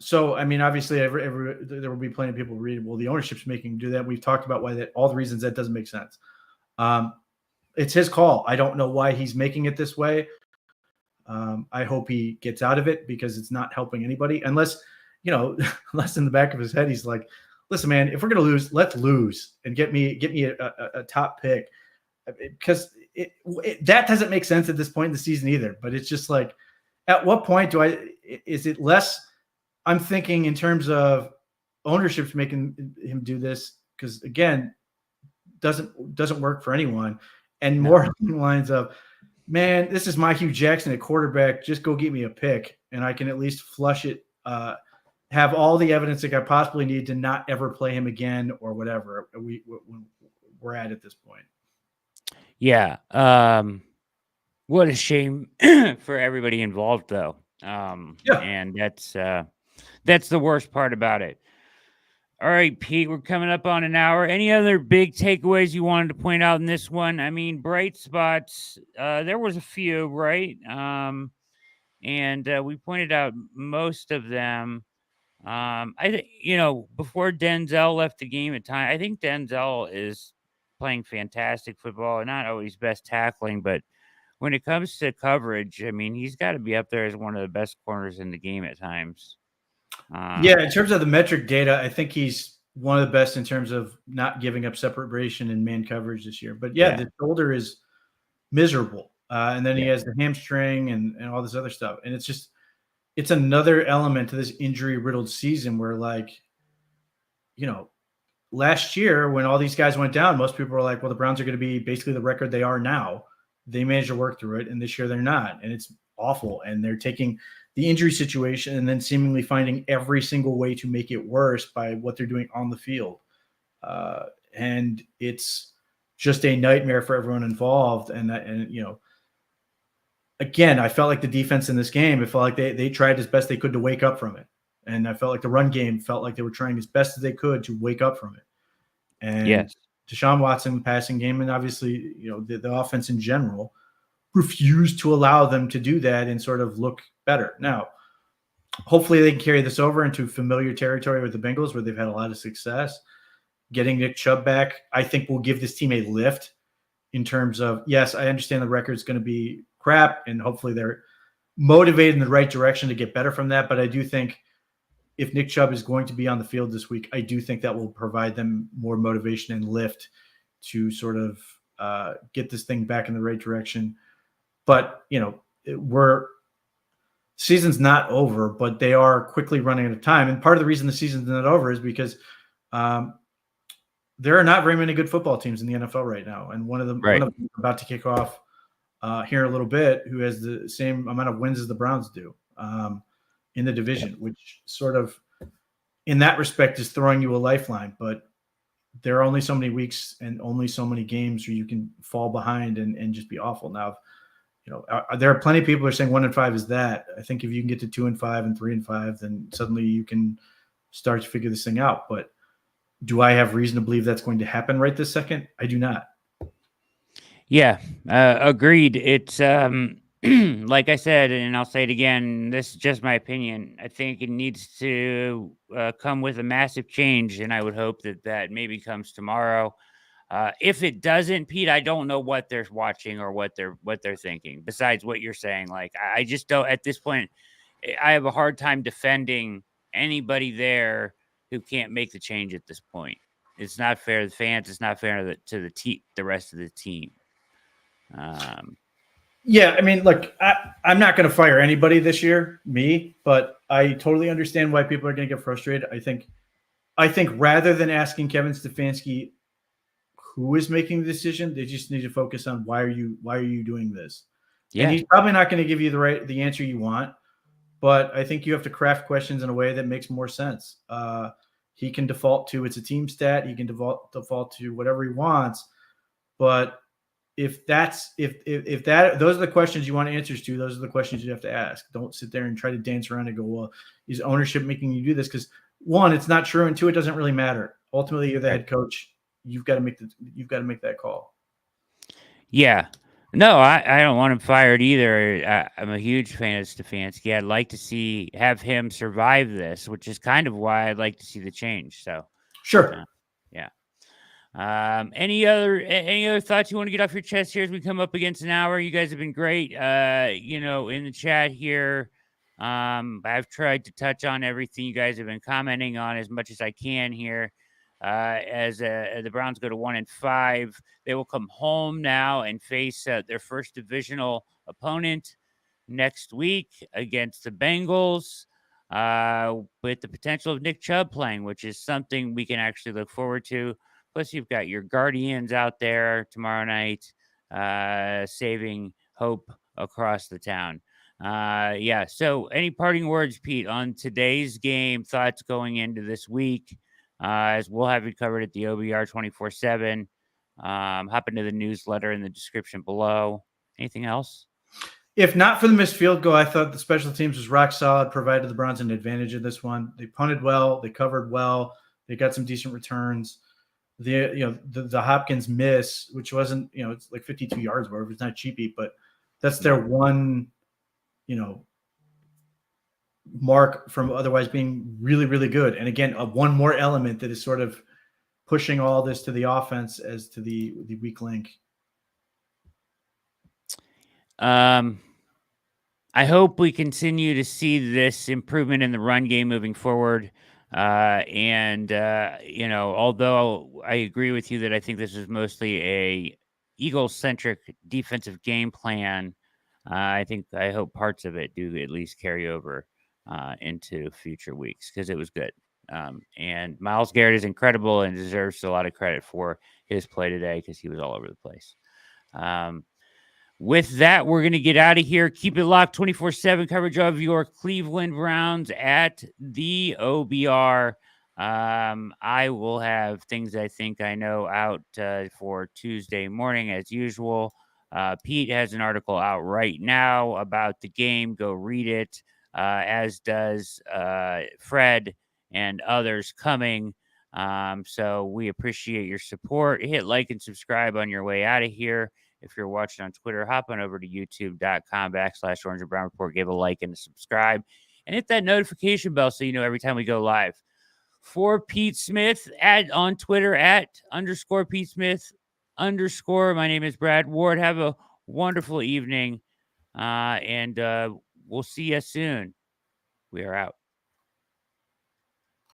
S2: So, obviously, there will be plenty of people reading, well, the ownership's making him do that. We've talked about all the reasons that doesn't make sense. It's his call. I don't know why he's making it this way. I hope he gets out of it, because it's not helping anybody. Unless in the back of his head, he's like, listen, man, if we're going to lose, let's lose and get me a top pick. Because that doesn't make sense at this point in the season either. But it's just like, at what point is it less? I'm thinking in terms of ownership's making him do this, because again, doesn't work for anyone. And more along the lines of, man, this is my Hugh Jackson at quarterback. Just go get me a pick, and I can at least flush it. Have all the evidence that I possibly need to not ever play him again, or whatever we're at this point.
S1: Yeah. What a shame for everybody involved, though. And that's the worst part about it. All right, Pete, we're coming up on an hour. Any other big takeaways you wanted to point out in this one? Bright spots. There was a few, right? And we pointed out most of them. I think, before Denzel left the game at time, I think Denzel is playing fantastic football. Not always best tackling, but when it comes to coverage, he's got to be up there as one of the best corners in the game at times.
S2: In terms of the metric data, I think he's one of the best in terms of not giving up separation and man coverage this year. But the shoulder is miserable. And then he has the hamstring and all this other stuff. And it's another element to this injury riddled season where, last year when all these guys went down, most people were like, well, the Browns are going to be basically the record they are now. They managed to work through it. And this year they're not. And it's awful. And they're taking the injury situation and then seemingly finding every single way to make it worse by what they're doing on the field. And it's just a nightmare for everyone involved. And again, I felt like the defense in this game, it felt like they tried as best they could to wake up from it. And I felt like the run game felt like they were trying as best as they could to wake up from it. And Deshaun Watson passing game, and obviously, the offense in general, refused to allow them to do that and sort of look better. Now, hopefully they can carry this over into familiar territory with the Bengals, where they've had a lot of success. Getting Nick Chubb back, I think, will give this team a lift in terms of, yes, I understand the record's going to be crap, and hopefully they're motivated in the right direction to get better from that. But I do think if Nick Chubb is going to be on the field this week, I do think that will provide them more motivation and lift to sort of get this thing back in the right direction. But, season's not over, but they are quickly running out of time. And part of the reason the season's not over is because there are not very many good football teams in the NFL right now. And one of them is about to kick off here in a little bit, who has the same amount of wins as the Browns do in the division, which sort of in that respect, is throwing you a lifeline. But there are only so many weeks and only so many games where you can fall behind and just be awful. Now, there are plenty of people who are saying 1-5 is that. I think if you can get to 2-5 and 3-5, then suddenly you can start to figure this thing out. But do I have reason to believe that's going to happen right this second? I do not.
S1: Yeah, agreed. It's like I said, and I'll say it again. This is just my opinion. I think it needs to come with a massive change, and I would hope that maybe comes tomorrow. If it doesn't, Pete, I don't know what they're watching or what they're thinking. Besides what you're saying, like I just don't. At this point, I have a hard time defending anybody there who can't make the change at this point. It's not fair to the fans. It's not fair to the rest of the team.
S2: Yeah, I mean, look, I'm not going to fire anybody this year, but I totally understand why people are going to get frustrated. I think rather than asking Kevin Stefanski who is making the decision, they just need to focus on why are you doing this? Yeah. And he's probably not going to give you the answer you want, but I think you have to craft questions in a way that makes more sense. He can default to it's a team stat. He can default to whatever he wants, but if those are the questions you want answers to, those are the questions you have to ask. Don't sit there and try to dance around and go, well, is ownership making you do this? Because one, it's not true, and two, it doesn't really matter. Ultimately, you're the head coach. You've got to make that call.
S1: Yeah. No, I don't want him fired either. I'm a huge fan of Stefanski. I'd like to have him survive this, which is kind of why I'd like to see the change. So
S2: sure.
S1: Yeah. Any other thoughts you want to get off your chest here as we come up against an hour? You guys have been great. In the chat here. I've tried to touch on everything you guys have been commenting on as much as I can here. As the Browns go to 1-5, they will come home now and face their first divisional opponent next week against the Bengals, with the potential of Nick Chubb playing, which is something we can actually look forward to. Plus, you've got your Guardians out there tomorrow night, saving hope across the town. Yeah. So, any parting words, Pete, on today's game? Thoughts going into this week? As we'll have you covered at the OBR 24/7. Hop into the newsletter in the description below. Anything else?
S2: If not for the missed field goal, I thought the special teams was rock solid, provided the Browns an advantage in this one. They punted well, they covered well, they got some decent returns. The Hopkins miss, which wasn't, it's like 52 yards, whatever. It's not cheapy, but that's their one, mark from otherwise being really, really good. And again, one more element that is sort of pushing all this to the offense as to the weak link.
S1: I hope we continue to see this improvement in the run game moving forward. Although I agree with you that I think this is mostly a Eagles-centric defensive game plan, I hope parts of it do at least carry over into future weeks because it was good. And Myles Garrett is incredible and deserves a lot of credit for his play today because he was all over the place. With that, we're going to get out of here. Keep it locked, 24/7 coverage of your Cleveland Browns at the OBR. I will have things I think I know out for Tuesday morning as usual. Pete has an article out right now about the game. Go read it, as does Fred and others coming. So we appreciate your support. Hit like and subscribe on your way out of here. If you're watching on Twitter, hop on over to youtube.com/Orange and Brown Report. Give a like and a subscribe. And hit that notification bell so you know every time we go live. For Pete Smith, on Twitter @_Pete Smith _ my name is Brad Ward. Have a wonderful evening. And we'll see you soon. We are out.